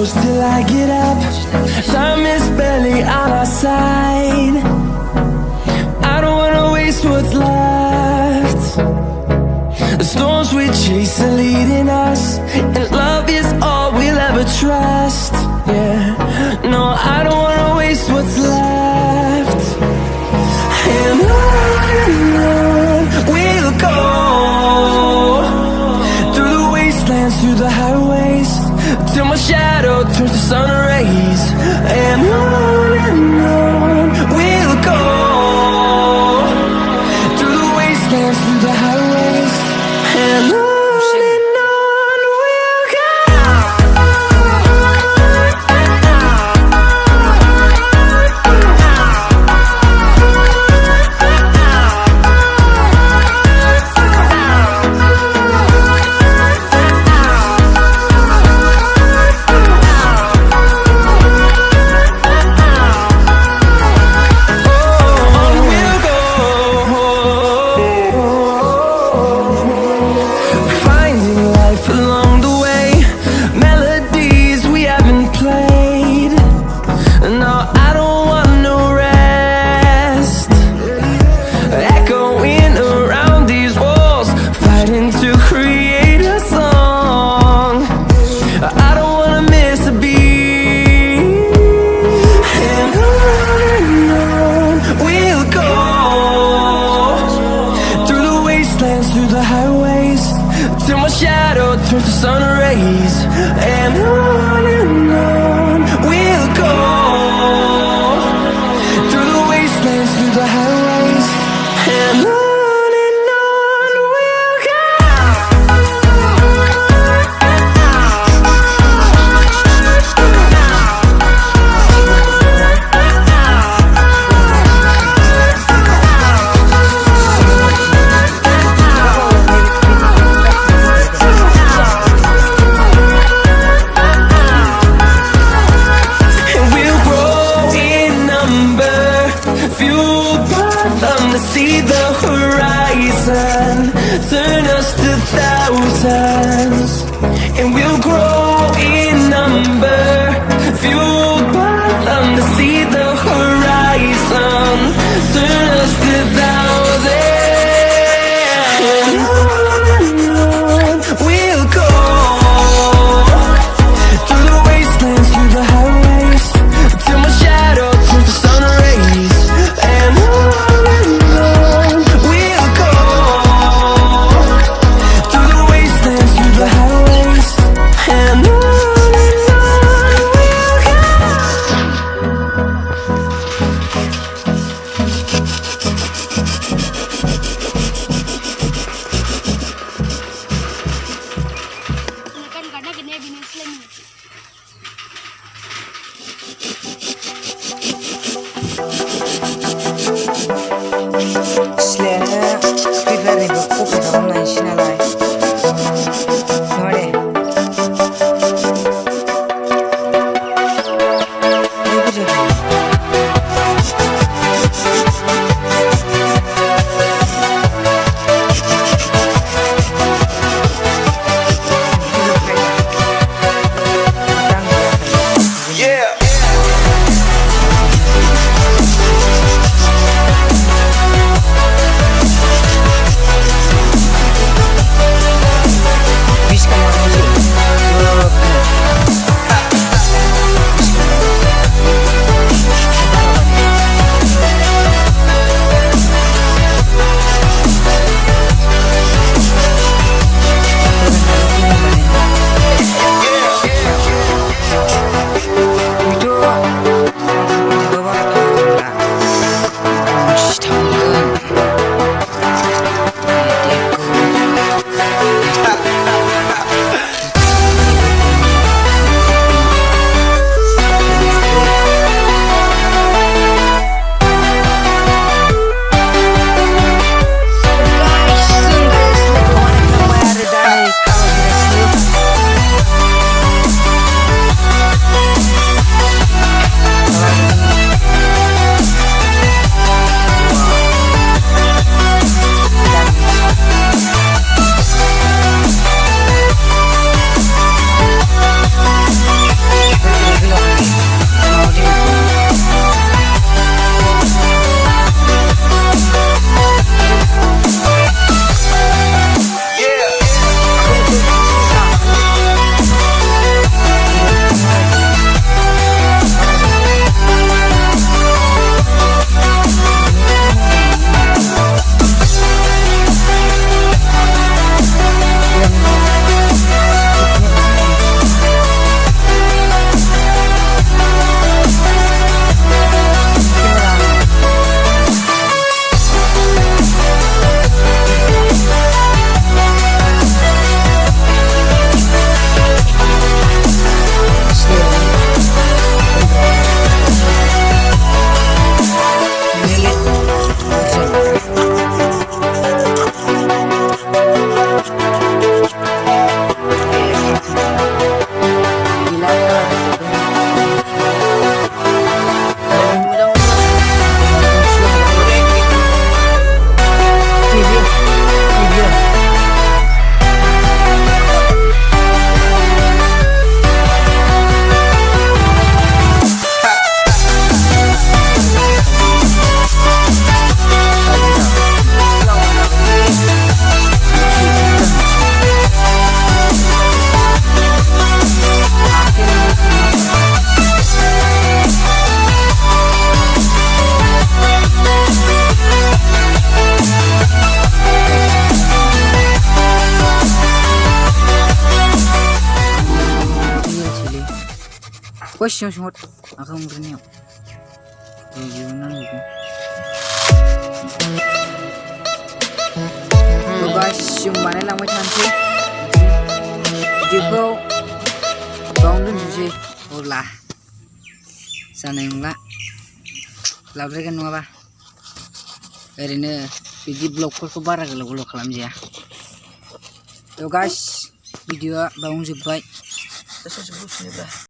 close till I get up. Time is barely on our side. I don't wanna waste what's left. The storms we chase are leading us, and love is all we'll ever trust. Yeah, no, I don't wanna waste what's left. And on we'll go, through the wastelands, through the highways, till my shadow turns to sun rays. And on we'll go, through the wastelands, through the highways, and on. Through the highways, till my shadow turns to sun rays. And on we'll go, through the wastelands, through the highways, and on we'll go. See the horizon, turn us to thousands, and we'll grow in number, fueled by them. To see the horizon, turn us to thousands, and on we'll go, through the wastelands, through the highways, till my shadow turns to sun rays. And the highways, and on we'll go. Question short. Aku umurnya. Gimana gitu. So guys, yung mana lang may chance. Video baውን doनसै अब्ला जानाय नंला लाबद्रायगोन नङाबा ओरैनो बिदि ब्लगफोरखौ बारा गोलाव खालामजाया So guys, भिडिअआ बावनो जोब्बाय